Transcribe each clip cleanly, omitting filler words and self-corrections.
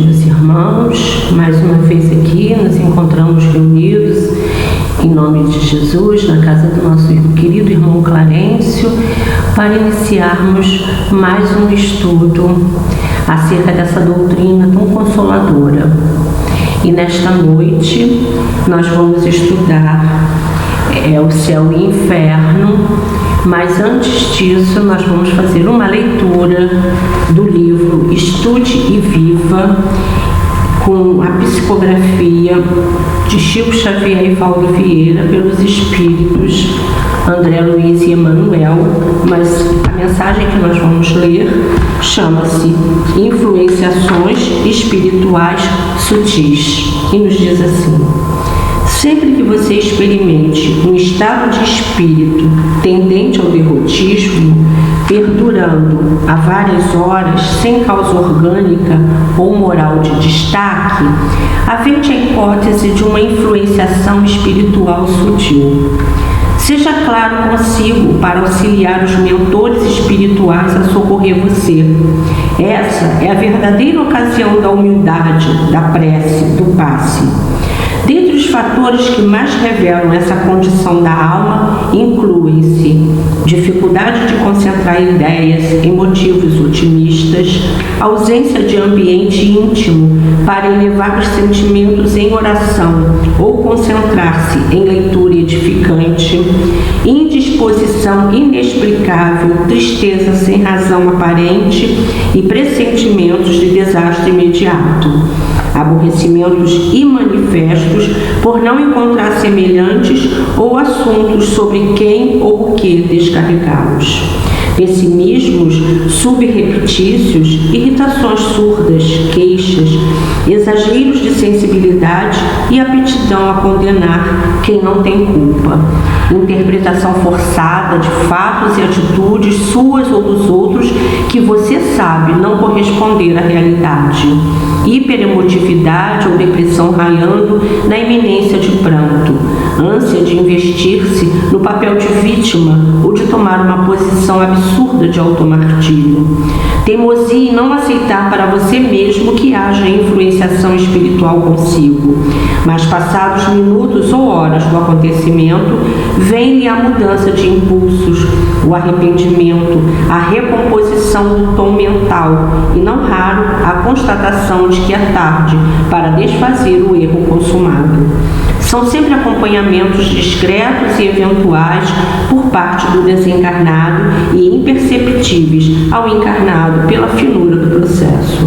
meus irmãos, mais uma vez aqui nos encontramos reunidos em nome de Jesus, na casa do nosso querido irmão Clarencio, para iniciarmos mais um estudo acerca dessa doutrina tão consoladora. E nesta noite nós vamos estudar o céu e o inferno, mas antes disso nós vamos fazer uma leitura do livro Estude e Viva, com a psicografia de Chico Xavier e Valdo Vieira, pelos espíritos André Luiz e Emanuel, mas a mensagem que nós vamos ler chama-se Influenciações Espirituais Sutis e nos diz assim: sempre que você experimente um estado de espírito tendente ao derrotismo, perdurando há várias horas sem causa orgânica ou moral de destaque, avente a hipótese de uma influenciação espiritual sutil. Seja claro consigo para auxiliar os mentores espirituais a socorrer você. Essa é a verdadeira ocasião da humildade, da prece, do passe. Dentre os fatores que mais revelam essa condição da alma, incluem-se dificuldade de concentrar ideias em motivos otimistas, ausência de ambiente íntimo para elevar os sentimentos em oração ou concentrar-se em leitura edificante, indisposição inexplicável, tristeza sem razão aparente e pressentimentos de desastre imediato. Aborrecimentos imanifestos por não encontrar semelhantes ou assuntos sobre quem ou o que descarregá-los. Pessimismos subreptícios, irritações surdas, queixas, exageros de sensibilidade e aptidão a condenar quem não tem culpa. Interpretação forçada de fatos e atitudes suas ou dos outros que você sabe não corresponder à realidade. Hiperemotividade ou depressão raiando na iminência de pranto. Ânsia de investir-se no papel de vítima ou de tomar uma posição absurda de automartírio. Teimosia em não aceitar para você mesmo que haja influenciação espiritual consigo. Mas passados minutos ou horas do acontecimento, vem-lhe a mudança de impulsos, o arrependimento, a recomposição do tom mental e, não raro, a constatação de que é tarde para desfazer o erro consumado. São sempre acompanhamentos discretos e eventuais por parte do desencarnado e imperceptíveis ao encarnado pela finura do processo.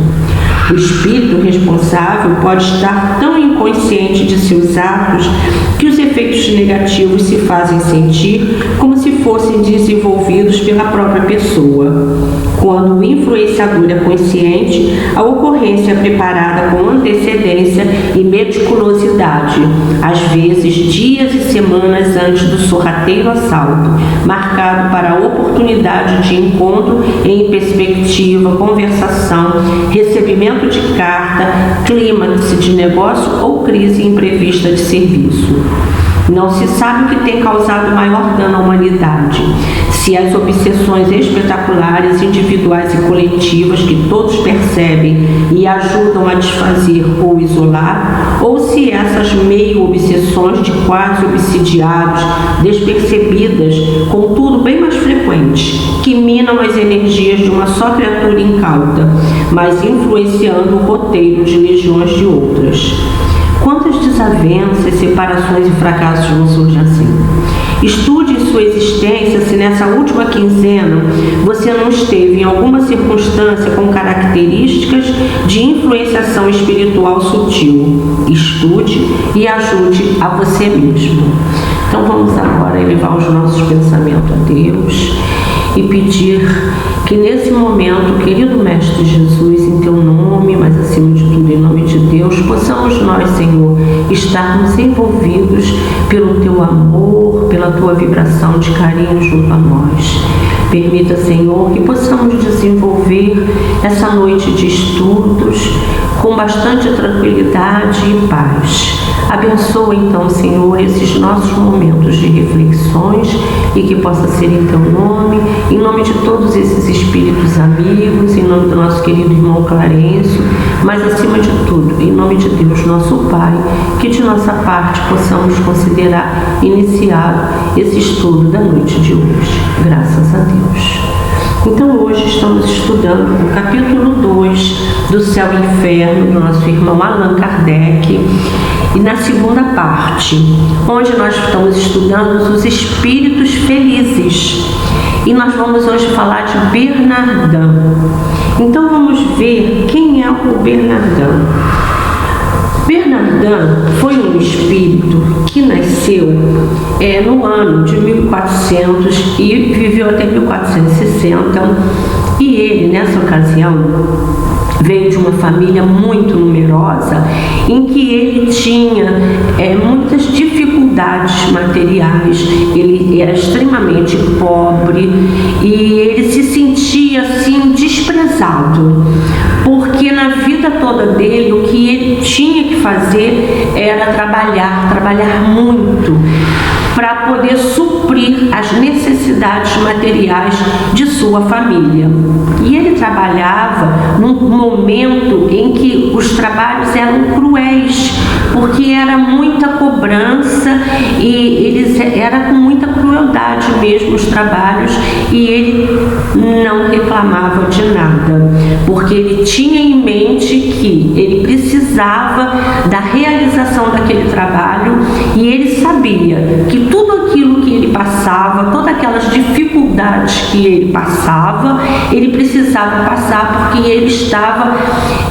O espírito responsável pode estar tão inconsciente de seus atos que os efeitos negativos se fazem sentir como se fossem desenvolvidos pela própria pessoa. Quando o influenciador é consciente, a ocorrência é preparada com antecedência e meticulosidade, às vezes dias e semanas antes do sorrateiro assalto, marcado para a oportunidade de encontro em perspectiva, conversação, recebimento de carta, clímax de negócio ou crise imprevista de serviço. Não se sabe o que tem causado maior dano à humanidade, se as obsessões espetaculares, individuais e coletivas que todos percebem e ajudam a desfazer ou isolar, ou se essas meio-obsessões de quase obsidiados, despercebidas, contudo bem mais frequentes, que minam as energias de uma só criatura incauta, mas influenciando o roteiro de legiões de outras. Quantas desavenças, separações e fracassos não surgem assim? Estude sua existência se nessa última quinzena você não esteve em alguma circunstância com características de influenciação espiritual sutil. Estude e ajude a você mesmo. Então vamos agora elevar os nossos pensamentos a Deus e pedir que nesse momento, querido Mestre Jesus, em Teu nome, mas acima de tudo em nome de Deus, possamos nós, Senhor, estarmos envolvidos pelo Teu amor, pela Tua vibração de carinho junto a nós. Permita, Senhor, que possamos desenvolver essa noite de estudos com bastante tranquilidade e paz. Abençoa, então, Senhor, esses nossos momentos de reflexões e que possa ser em Teu nome, em nome de todos esses espíritos amigos, em nome do nosso querido irmão Clarencio, mas, acima de tudo, em nome de Deus, nosso Pai, que de nossa parte possamos considerar iniciado esse estudo da noite de hoje. Graças a Deus. Então, hoje estamos estudando o capítulo 2 do Céu e Inferno, do nosso irmão Allan Kardec, e na segunda parte, onde nós estamos estudando os espíritos felizes. E nós vamos hoje falar de Bernardin. Então, vamos ver quem é o Bernardin. Bernardin foi um espírito que nasceu no ano de 1400 e viveu até 1460, e ele, nessa ocasião, veio de uma família muito numerosa, em que ele tinha muitas dificuldades materiais. Ele era extremamente pobre e ele se sentia assim desprezado, porque na vida toda dele o que ele tinha que fazer era trabalhar muito para poder suprir as necessidades materiais de sua família. E ele trabalhava num momento em que os trabalhos eram cruéis, porque era muita cobrança e era com muita crueldade mesmo os trabalhos, e ele não reclamava de nada, porque ele tinha em mente que ele precisava da realização daquele trabalho, e ele sabia que tudo aquilo que ele passava, todas aquelas dificuldades que ele passava, ele precisava passar porque ele estava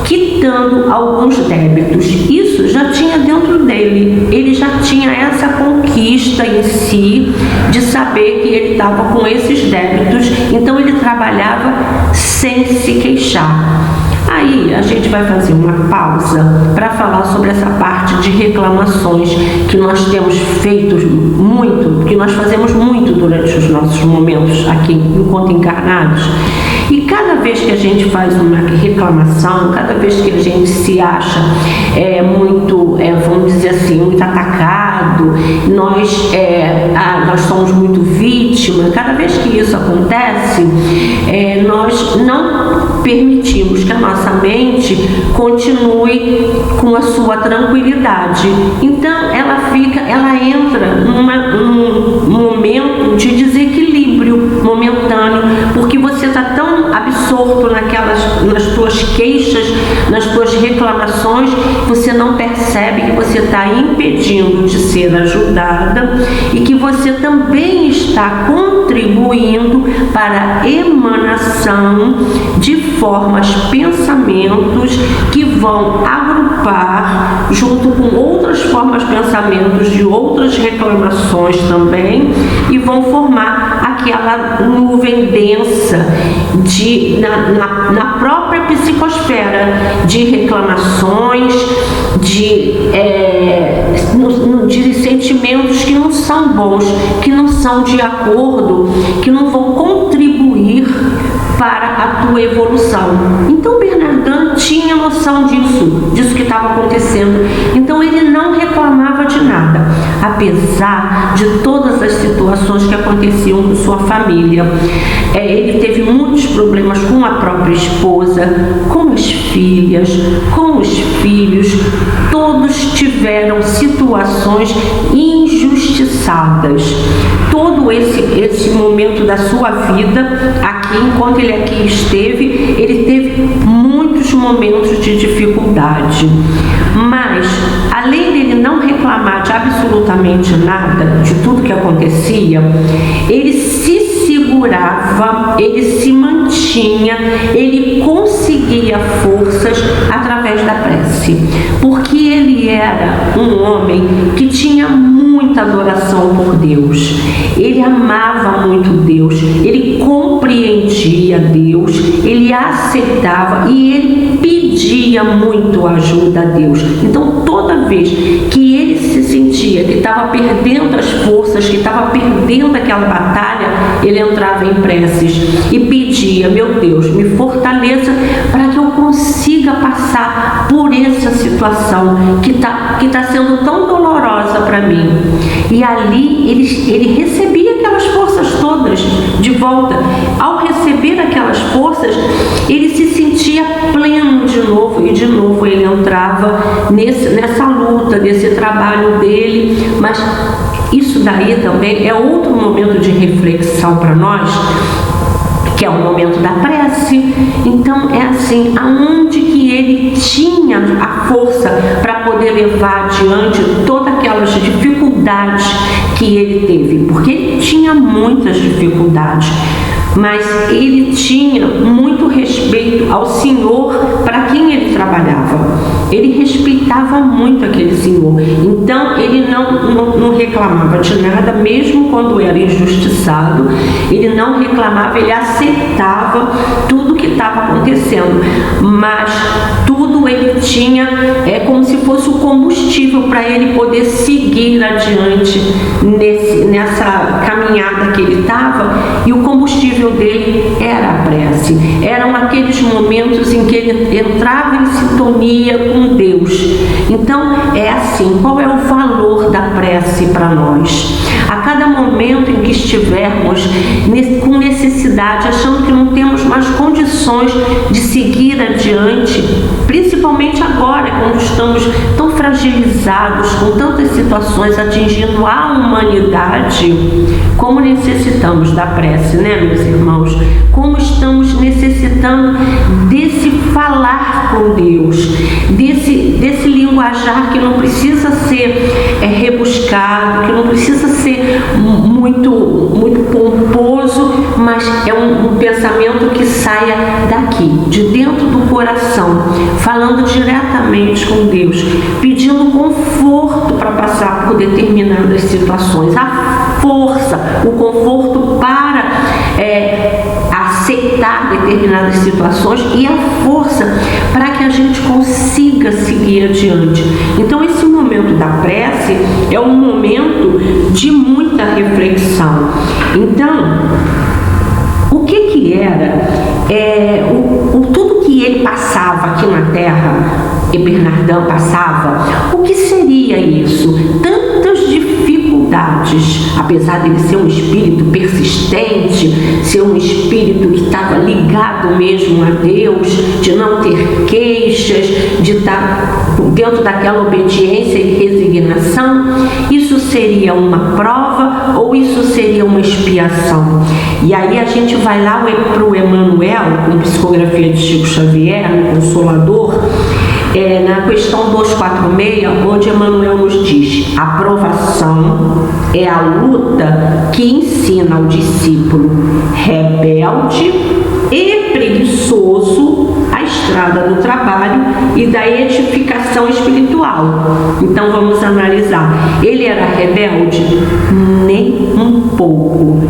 quitando alguns débitos. Isso já tinha dentro dele, ele já tinha essa conquista em si de saber que ele estava com esses débitos, então ele trabalhava sem se queixar. Aí a gente vai fazer uma pausa para falar sobre essa parte de reclamações que nós temos feito muito, que nós fazemos muito durante os nossos momentos aqui enquanto encarnados. E cada vez que a gente faz uma reclamação, cada vez que a gente se acha muito, vamos dizer assim, muito atacado, nós somos muito vítima, cada vez que isso acontece, nós não permitimos que a nossa mente continue com a sua tranquilidade. Então ela entra num momento de desequilíbrio momentâneo, porque você está tão absorto nas tuas queixas, nas tuas reclamações, você não percebe que você está impedindo de ser ajudada e que você também está contribuindo para a emanação de formas, pensamentos que vão agrupar junto com outras formas, pensamentos de outras reclamações também, e vão formar aquela nuvem densa na própria psicosfera de reclamações, de sentimentos que não são bons, que não são de acordo, que não vão contribuir para a tua evolução. Então Bernardin tinha noção disso que estava acontecendo. Então ele não reclamava de nada, apesar de todas as situações que aconteciam com sua família. Ele teve muitos problemas com a própria esposa, com as filhas, com os filhos. Todos tiveram situações injustiçadas. Todo esse momento da sua vida, enquanto ele aqui esteve, ele teve muitos momentos de dificuldade. Mas, além dele não reclamar de absolutamente nada, de tudo que acontecia, ele se segurou segurava, ele se mantinha, ele conseguia forças através da prece, porque ele era um homem que tinha muita adoração por Deus, ele amava muito Deus, ele compreendia Deus, ele aceitava e ele pedia muito ajuda a Deus. Então, toda vez que ele se sentia que estava perdendo as forças, que estava perdendo aquela batalha, ele entrava em preces e pedia: meu Deus, me fortaleça para que eu consiga passar por essa situação que tá sendo tão dolorosa para mim. E ali ele recebia aquelas forças todas de volta. Ao receber aquelas forças, ele se sentia pleno de novo, e de novo ele entrava nessa luta, nesse trabalho dele. Mas isso daí também é outro momento de reflexão para nós, que é o momento da prece. Então é assim, aonde que ele tinha a força para poder levar adiante todas aquelas dificuldades que ele teve, porque ele tinha muitas dificuldades, mas ele tinha muito respeito ao Senhor para quem ele trabalhava. Ele respeitava muito aquele Senhor, então ele não reclamava de nada, mesmo quando era injustiçado. Ele não reclamava, ele aceitava tudo que estava acontecendo, mas tudo ele tinha como se fosse o combustível para ele poder seguir adiante nessa caminhada que ele estava. E o combustível dele era a prece. Eram aqueles momentos em que ele entrava em sintonia com Deus. Então é assim, qual é o valor da prece para nós? A cada momento em que estivermos com necessidade, achando que não temos mais condições de seguir adiante, principalmente agora, quando estamos tão fragilizados, com tantas situações atingindo a humanidade, como necessitamos da prece, né, meus irmãos? Como estamos necessitando desse falar com Deus, desse linguajar que não precisa ser rebuscado, que não precisa ser muito pomposo, mas é um pensamento que saia daqui, de dentro do coração, falando diretamente com Deus, pedindo conforto para passar por determinadas situações, a força, o conforto para aceitar determinadas situações e a força para que a gente consiga seguir adiante. Então esse momento da prece é um momento de muita reflexão. Então, o que era tudo que ele passava aqui na Terra, e Bernardão passava, o que seria isso? Tantas dificuldades, apesar dele ser um espírito persistente, ser um espírito que estava ligado mesmo a Deus, de não ter queixas, de estar dentro daquela obediência e resignação, isso seria uma prova ou isso seria uma expiação? E aí a gente vai lá para o Emmanuel, com psicografia de Chico Xavier, no Consolador, na questão 246, onde Emmanuel nos diz: a provação é a luta que ensina ao discípulo rebelde e preguiçoso a estrada do trabalho e da edificação espiritual. Então vamos analisar. Ele era rebelde? Nem um pouco.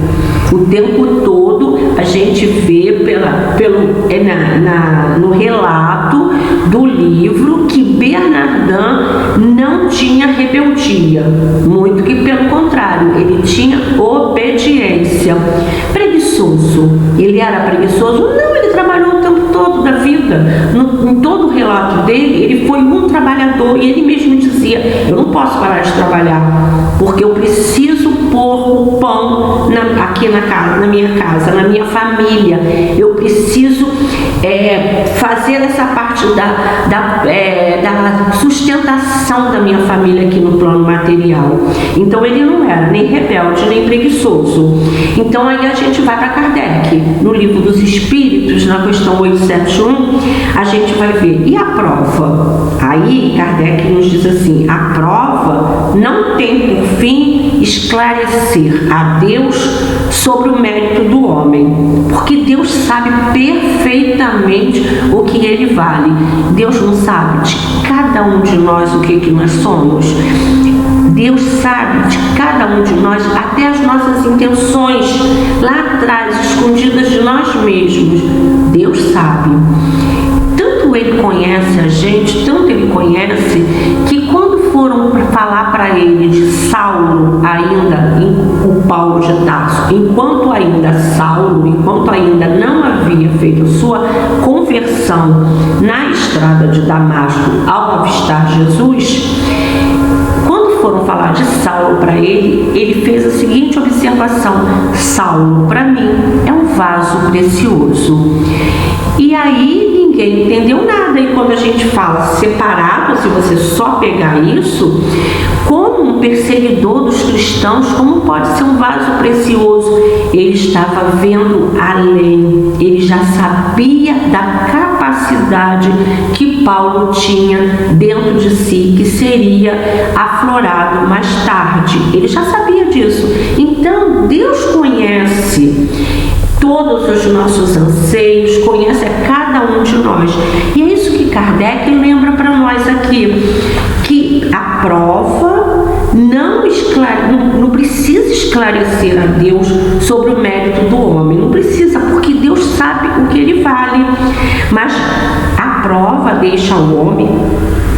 O tempo todo a gente vê no relato do livro que Bernardão não tinha rebeldia, muito que pelo contrário, ele tinha obediência. Preguiçoso, ele era preguiçoso? Não, ele trabalhou o tempo todo da vida. Em todo o relato dele, ele foi um trabalhador e ele mesmo dizia: eu não posso parar de trabalhar, porque eu preciso pôr o pão aqui na minha casa, na minha família. Eu preciso fazer essa parte da sustentação da minha família aqui no plano material. Então ele não era nem rebelde, nem preguiçoso. Então aí a gente vai para Kardec, no Livro dos Espíritos, na questão 871, a gente vai ver. E a prova? Aí Kardec nos diz assim: a prova não tem por fim esclarecer a Deus sobre o mérito do homem, porque Deus sabe perfeitamente o que ele vale. Deus não sabe de cada um de nós o que nós somos. Deus sabe de cada um de nós, até as nossas intenções lá atrás, escondidas de nós mesmos. Deus sabe. Tanto Ele conhece a gente, tanto Ele conhece, que quando foram falar para ele de Saulo, ainda o Paulo de Tarso, enquanto ainda Saulo, enquanto ainda não havia feito sua conversão na estrada de Damasco ao avistar Jesus, foram falar de Saulo para ele, ele fez a seguinte observação: Saulo, para mim, é um vaso precioso. E aí ninguém entendeu nada. E quando a gente fala separado, se você só pegar isso, como um perseguidor dos cristãos, como pode ser um vaso precioso? Ele estava vendo além, ele já sabia da capacidade que Paulo tinha dentro de si, que seria aflorado mais tarde. Ele já sabia disso. Então, Deus conhece todos os nossos anseios, conhece a cada um de nós. E é isso que Kardec lembra para nós aqui, que a prova não precisa esclarecer a Deus sobre o mérito do homem, não precisa, porque Deus sabe o que ele vale, mas a prova deixa ao homem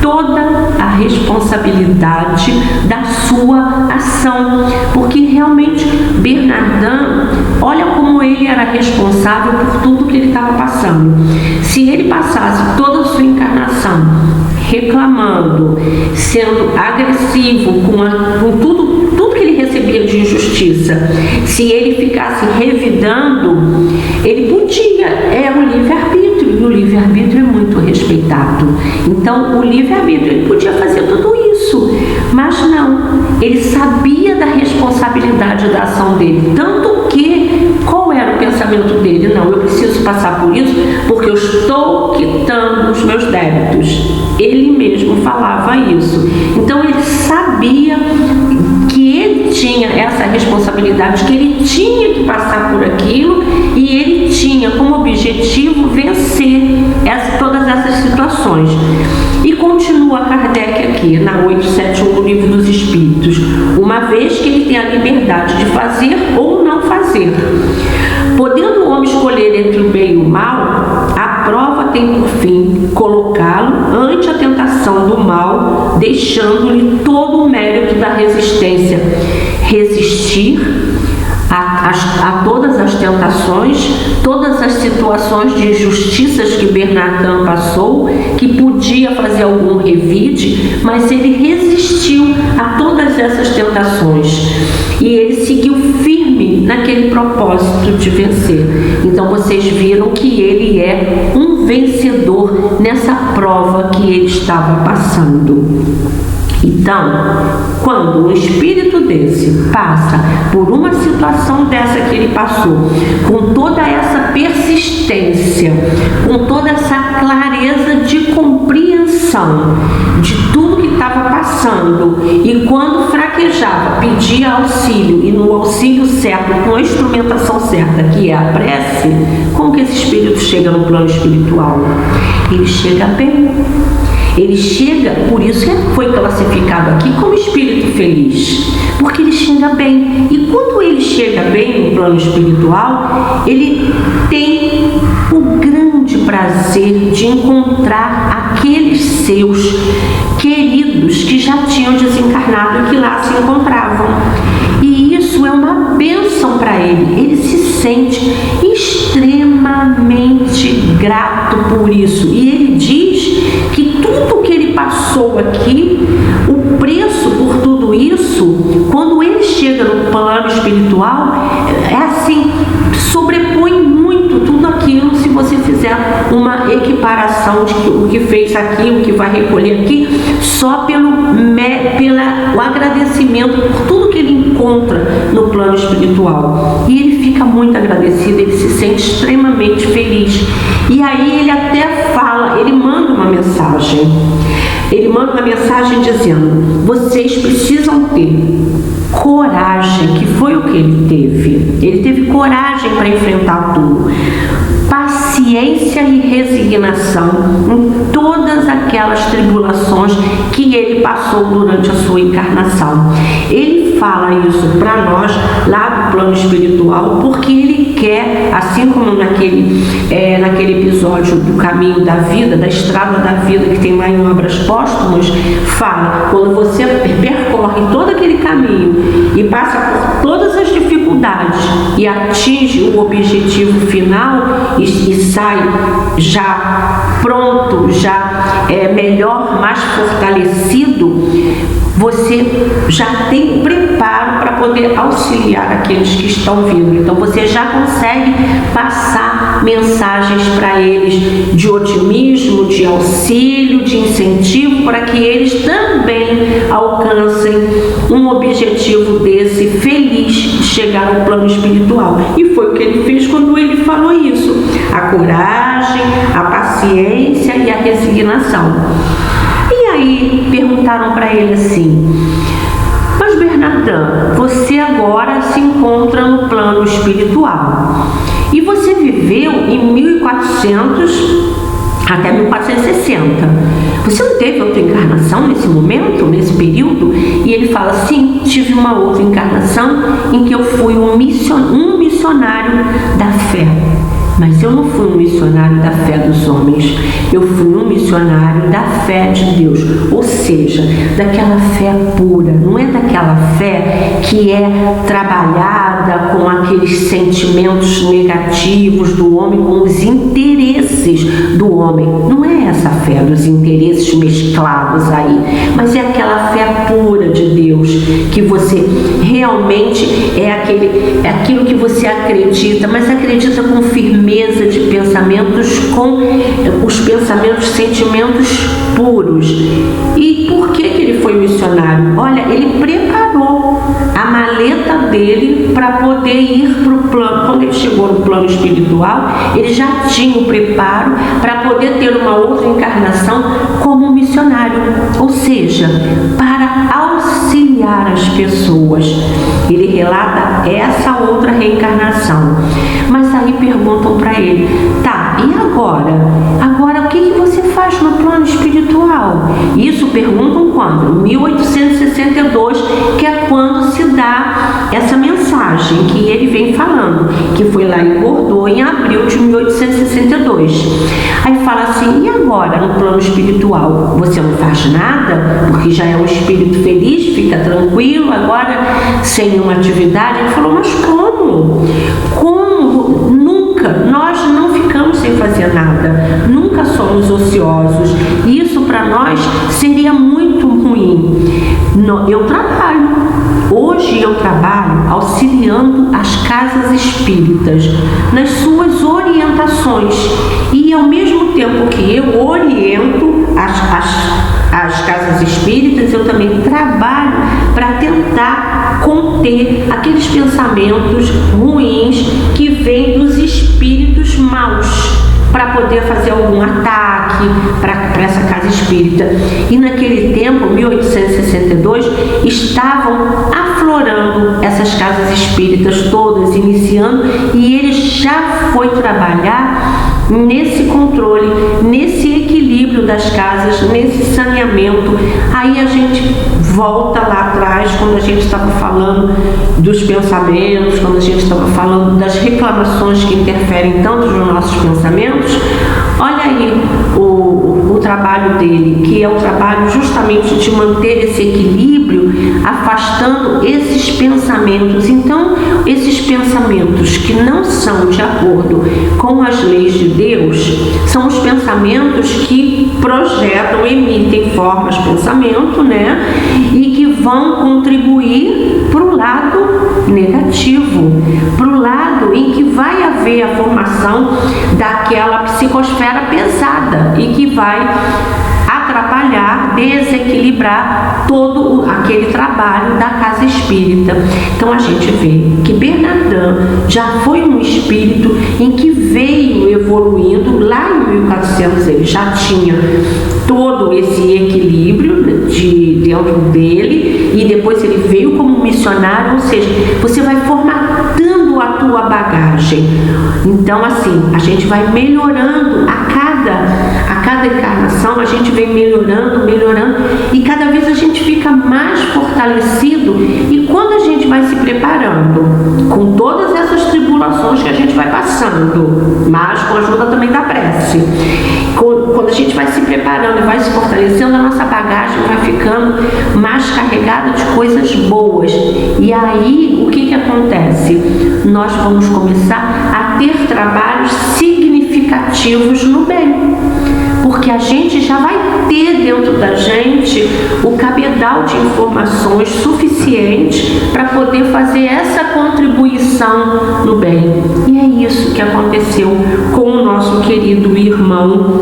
toda a responsabilidade da sua ação, porque realmente Bernardin, olha como ele era responsável por tudo que ele estava passando. Se ele passasse toda a sua encarnação reclamando, sendo agressivo com tudo que ele recebia de injustiça, se ele ficasse revidando, ele podia, é o livre-arbítrio, e o livre-arbítrio é muito respeitado. Então, o livre-arbítrio, ele podia fazer tudo isso, mas não, ele sabia da responsabilidade da ação dele, tanto que, qual era o pensamento dele? Não, eu preciso passar por isso porque eu estou quitando os meus débitos. Ele mesmo falava isso. Então ele sabia que ele tinha essa responsabilidade, que ele tinha que passar por aquilo e ele tinha como objetivo vencer todas essas situações. E continua Kardec aqui na 871 do Livro dos Espíritos: uma vez que ele tem a liberdade de fazer ou não fazer, podendo o homem escolher entre o bem e o mal, a prova tem por fim colocá-lo ante a tentação do mal, deixando-lhe todo o mérito da resistência. Resistir a todas as tentações, todas as situações de injustiças que Bernardin passou, que podia fazer algum revide, mas ele resistiu a todas essas tentações e ele seguiu firme naquele propósito de vencer. Então vocês viram que ele é um vencedor nessa prova que ele estava passando. Então, quando um espírito desse passa por uma situação dessa que ele passou, com toda essa persistência, com toda essa clareza de compreensão de tudo que estava passando, e quando fraquejava, pedia auxílio, e no auxílio certo, com a instrumentação certa, que é a prece, como que esse espírito chega no plano espiritual? Ele chega bem. Ele chega, por isso que foi classificado aqui como espírito feliz, porque ele chega bem. E quando ele chega bem no plano espiritual, ele tem o grande prazer de encontrar aqueles seus queridos que já tinham desencarnado e que lá se encontravam. E isso é uma bênção para ele. Ele se sente extremamente grato por isso. E ele diz que tudo que ele passou aqui, o preço por tudo isso, quando ele chega no plano espiritual, é assim, sobrepõe muito tudo aquilo, se você fizer uma equiparação de o que fez aqui, o que vai recolher aqui, só pelo agradecimento por tudo que ele encontra no plano espiritual. E ele fica muito agradecido, ele se sente extremamente feliz. E aí ele até fala, ele manda uma mensagem. Ele manda uma mensagem dizendo: vocês precisam ter coragem, que foi o que ele teve. Ele teve coragem para enfrentar tudo. Paciência e resignação em todas aquelas tribulações que ele passou durante a sua encarnação. Ele fala isso para nós lá do plano espiritual, porque ele quer, assim como naquele episódio do caminho da vida, da estrada da vida que tem lá em Obras Póstumas, fala, quando você percorre todo aquele caminho e passa por todas as dificuldades e atinge o objetivo final e sai já pronto, já melhor, mais fortalecido, você já tem preparo para poder auxiliar aqueles que estão vindo. Então você já consegue passar mensagens para eles de otimismo, de auxílio, de incentivo, para que eles também alcancem um objetivo desse feliz de chegar ao plano espiritual. E foi o que ele fez quando ele falou isso: a coragem, a paciência e a resignação. E aí perguntaram para ele assim: mas Bernardin, você agora se encontra no plano espiritual e você viveu em 1400 até 1460. Você não teve outra encarnação nesse momento, nesse período? E ele fala: sim, tive uma outra encarnação em que eu fui um missionário da fé. Mas eu não fui um missionário da fé dos homens, eu fui um missionário da fé de Deus, ou seja, daquela fé pura, não é daquela fé que é trabalhada com aqueles sentimentos negativos do homem, com os interesses do homem. Não é essa fé dos interesses mesclados aí, mas é aquela fé pura de Deus, que você realmente é aquilo que você acredita, mas acredita com firmeza de pensamentos, com os pensamentos, sentimentos puros. E por que ele foi missionário? Olha, ele preparou a maleta dele para poder ir para o plano. Quando ele chegou no plano espiritual, ele já tinha o preparo para poder ter uma outra encarnação como missionário, ou seja, para auxiliar as pessoas. Ele relata essa outra reencarnação. Mas aí perguntam para ele: tá, e agora? Agora o que você faz no plano espiritual? Isso perguntam quando? 1862, que é quando se dá essa mensagem que ele vem falando, que foi lá em Bordeaux em abril de 1862. Aí fala assim: e agora no plano espiritual? Você não faz nada? Porque já é um espírito feliz, fica tranquilo, agora sem nenhuma atividade? Ele falou: mas como? Como? Nunca, nós não ficamos sem fazer nada, nunca somos ociosos. Isso para nós seria muito ruim. Eu trabalho, hoje eu trabalho auxiliando as casas espíritas nas suas orientações, e ao mesmo tempo que eu oriento as casas espíritas, eu também trabalho para tentar conter aqueles pensamentos ruins que vêm dos espíritos maus, para poder fazer algum ataque para essa casa espírita. E naquele tempo, 1862, estavam aflorando essas casas espíritas todas, iniciando, e ele já foi trabalhar nesse controle, nesse equilíbrio das casas, nesse saneamento. Aí a gente volta lá atrás, quando a gente estava falando dos pensamentos, quando a gente estava falando das reclamações que interferem tanto nos nossos pensamentos. Olha aí o trabalho dele, que é o trabalho justamente de manter esse equilíbrio, afastando esses pensamentos. Então, esses pensamentos que não são de acordo com as leis de Deus, são os pensamentos que projetam, emitem formas de pensamento, né? E que vão contribuir para o lado negativo, para o lado em que vai haver a formação daquela psicosfera pesada e que vai atrapalhar, desequilibrar todo aquele trabalho da casa espírita. Então a gente vê que Bernardin já foi um espírito em que veio evoluindo. Lá em 1400 ele já tinha todo esse equilíbrio dentro dele, e depois ele veio como missionário, ou seja, você vai formatando a tua bagagem. Então, assim, a gente vai melhorando a cada encarnação, a gente vem melhorando, e cada vez a gente fica mais fortalecido. E quando a gente vai se preparando com todas essas tribulações que a gente vai passando, mas com a ajuda também da prece, quando a gente vai se preparando e vai se fortalecendo, a nossa bagagem vai ficando mais carregada de coisas boas. E aí, o que acontece? Nós vamos começar a ter trabalhos significativos no bem, porque a gente já vai ter dentro da gente o cabedal de informações suficiente para poder fazer essa contribuição no bem. E é isso que aconteceu com o nosso querido irmão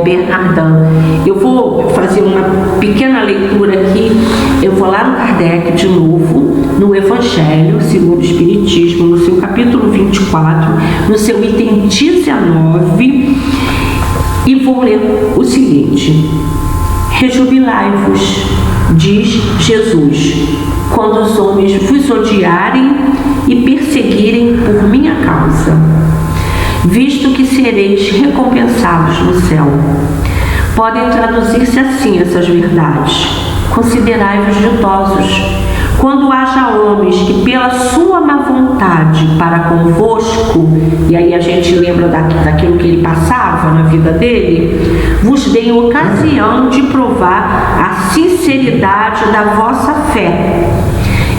Bernardin. Eu vou fazer uma pequena leitura aqui. Eu vou lá no Kardec de novo, no Evangelho segundo o Espiritismo, no seu capítulo 24, no seu item 19, e vou ler o seguinte: rejubilai-vos, diz Jesus, quando os homens vos odiarem e perseguirem por minha causa, visto que sereis recompensados no céu. Podem traduzir-se assim essas verdades: considerai-vos ditosos quando haja homens que pela sua má vontade para convosco, e aí a gente lembra daquilo que ele passava na vida dele, vos deem ocasião de provar a sinceridade da vossa fé.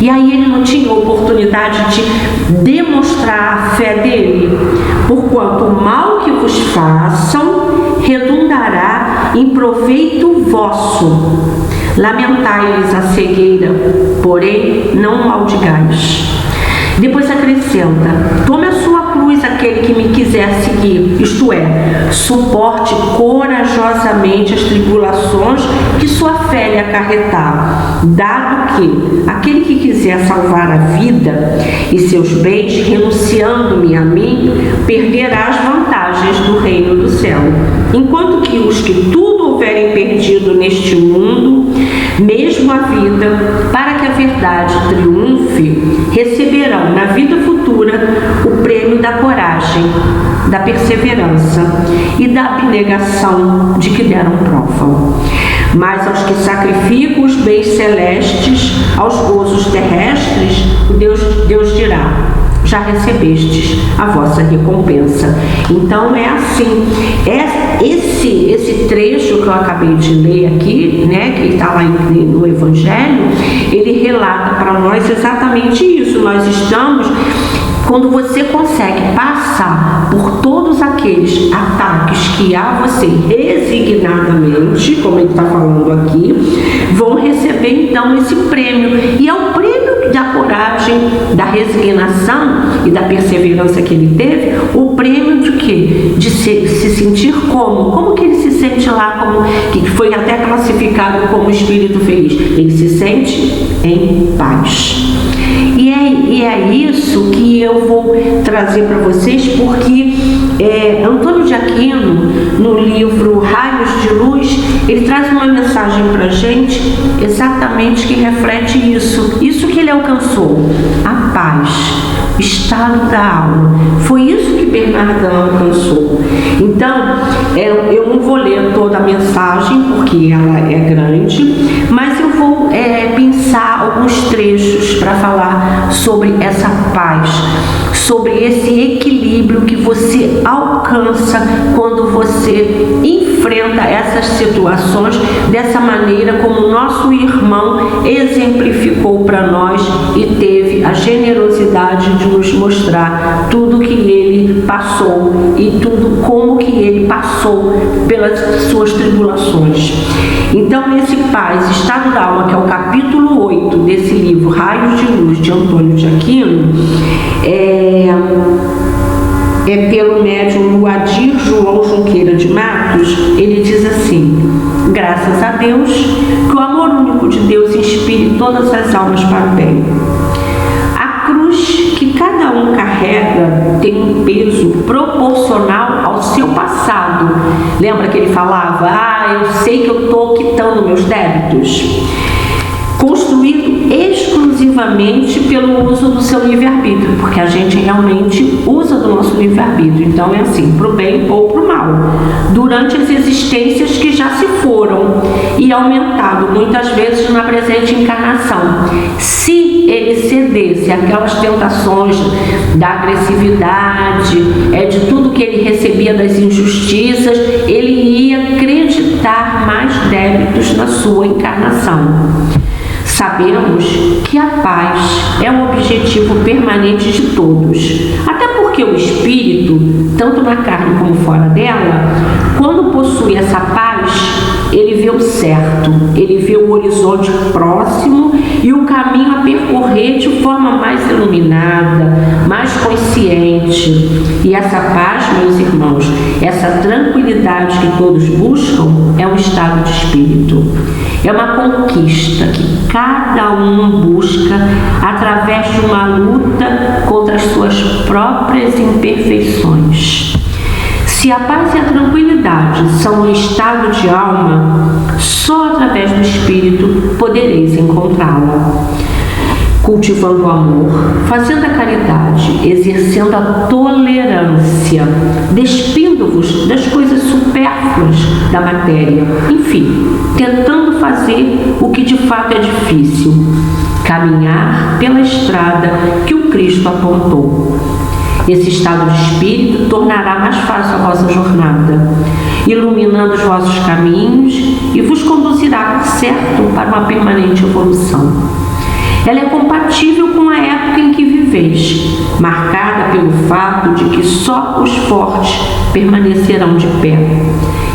E aí ele não tinha oportunidade de demonstrar a fé dele, porquanto o mal que vos façam redundará em proveito vosso. Lamentai-lhes a cegueira, porém não maldigais. Depois acrescenta: tome a sua cruz aquele que me quiser seguir, isto é, suporte corajosamente as tribulações que sua fé lhe acarretar, dado que aquele que quiser salvar a vida e seus bens, renunciando-me a mim, perderá as vantagens do reino do céu. Enquanto que os que tudo houverem perdido neste mundo, mesmo a vida, para que a verdade triunfe, receberão na vida futura o prêmio da coragem, da perseverança e da abnegação de que deram prova. Mas aos que sacrificam os bens celestes aos gozos terrestres, Deus dirá: já recebestes a vossa recompensa. Então é assim, esse trecho que eu acabei de ler aqui, né, que está lá no Evangelho, ele relata para nós exatamente isso. Nós estamos, quando você consegue passar por todos aqueles ataques que a você resignadamente, como ele está falando aqui, vão receber então esse prêmio. E é o prêmio da coragem, da resignação e da perseverança que ele teve. O prêmio de quê? De se sentir como que ele se sente lá, como que foi até classificado como espírito feliz. Ele se sente em paz. E é isso que eu vou trazer para vocês, porque Antônio de Aquino, no livro Raios de Luz, ele traz uma mensagem para a gente exatamente que reflete isso que ele alcançou, a paz, o estado da alma. Foi isso que Bernardin alcançou. Então, eu não vou ler toda a mensagem, porque ela é grande, mas eu vou pensar alguns trechos para falar sobre essa paz, sobre esse equilíbrio que você alcança quando você enfrenta essas situações dessa maneira como o nosso irmão exemplificou para nós e teve a generosidade de nos mostrar tudo que ele passou e tudo como que ele passou pelas suas tribulações. Então, esse paz, estado da alma, que é o capítulo 8 desse livro Raios de Luz, de Antônio de Aquino, é pelo médium Luadir João Junqueira de Matos. Ele diz assim: graças a Deus, que o amor único de Deus inspire todas as almas para o bem. A cruz que cada um carrega tem um peso proporcional ao seu passado. Lembra que ele falava: eu sei que eu estou quitando meus débitos. construído exclusivamente pelo uso do seu livre-arbítrio, porque a gente realmente usa do nosso livre-arbítrio. Então é assim, para o bem ou para o mal, durante as existências que já se foram e aumentado muitas vezes na presente encarnação. Se ele cedesse àquelas tentações da agressividade, de tudo que ele recebia das injustiças, ele ia acreditar mais débitos na sua encarnação. Sabemos que a paz é um objetivo permanente de todos, até porque o espírito, tanto na carne como fora dela, quando possui essa paz, ele vê o certo, ele vê o horizonte próximo e o caminho a percorrer de forma mais iluminada, mais consciente. E essa paz, meus irmãos, essa tranquilidade que todos buscam é um estado de espírito. É uma conquista que cada um busca através de uma luta contra as suas próprias imperfeições. Se a paz e a tranquilidade são um estado de alma, só através do Espírito podereis encontrá-la. Cultivando o amor, fazendo a caridade, exercendo a tolerância, despindo-vos das coisas supérfluas da matéria, enfim, tentando fazer o que de fato é difícil, caminhar pela estrada que o Cristo apontou. Esse estado de espírito tornará mais fácil a vossa jornada, iluminando os vossos caminhos e vos conduzirá, por certo, para uma permanente evolução. Ela é compatível com a época em que viveis, marcada pelo fato de que só os fortes permanecerão de pé.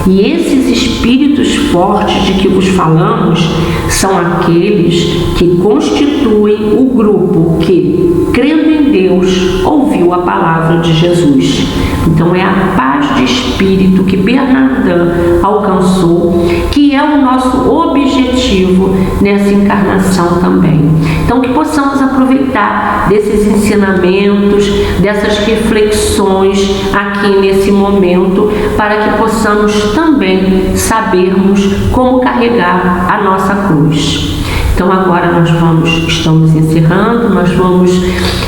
E esses espíritos fortes de que vos falamos são aqueles que constituem o grupo que, crendo em Deus, ouviu a palavra de Jesus. Então é a paz de espírito que Bernardin alcançou, que é o nosso objetivo nessa encarnação também. Então que possamos aproveitar desses ensinamentos, dessas reflexões aqui nesse momento, para que possamos também sabermos como carregar a nossa cruz. Então agora estamos encerrando, nós vamos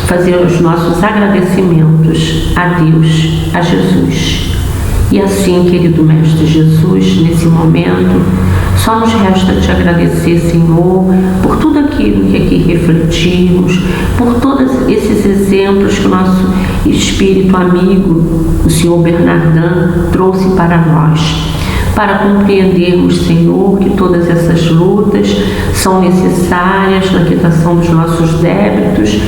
fazer os nossos agradecimentos a Deus, a Jesus. E assim, querido Mestre Jesus, nesse momento, só nos resta te agradecer, Senhor, por tudo aquilo que aqui refletimos, por todos esses exemplos que o nosso espírito amigo, o Senhor Bernardin, trouxe para nós, para compreendermos, Senhor, que todas essas lutas são necessárias na quitação dos nossos débitos,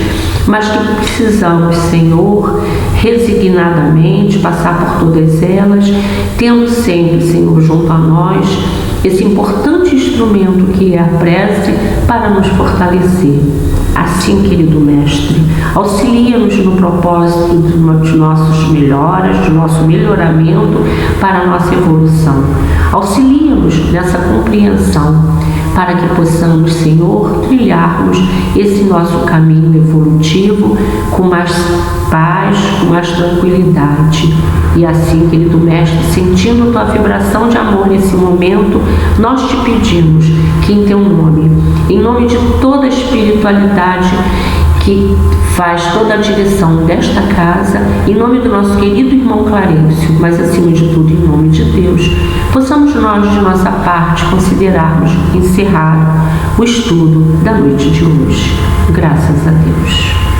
mas que precisamos, Senhor, resignadamente passar por todas elas, tendo sempre, Senhor, junto a nós, esse importante instrumento que é a prece para nos fortalecer. Assim, querido Mestre, auxilia-nos no propósito de nossas melhoras, do nosso melhoramento para a nossa evolução. Auxilia-nos nessa compreensão para que possamos, Senhor, trilharmos esse nosso caminho evolutivo com mais paz, com mais tranquilidade. E assim, querido Mestre, sentindo tua vibração de amor nesse momento, nós te pedimos que em teu nome, em nome de toda a espiritualidade que faz toda a direção desta casa, em nome do nosso querido irmão Clarencio, mas acima de tudo em nome de Deus, possamos nós, de nossa parte, considerarmos encerrar o estudo da noite de hoje. Graças a Deus.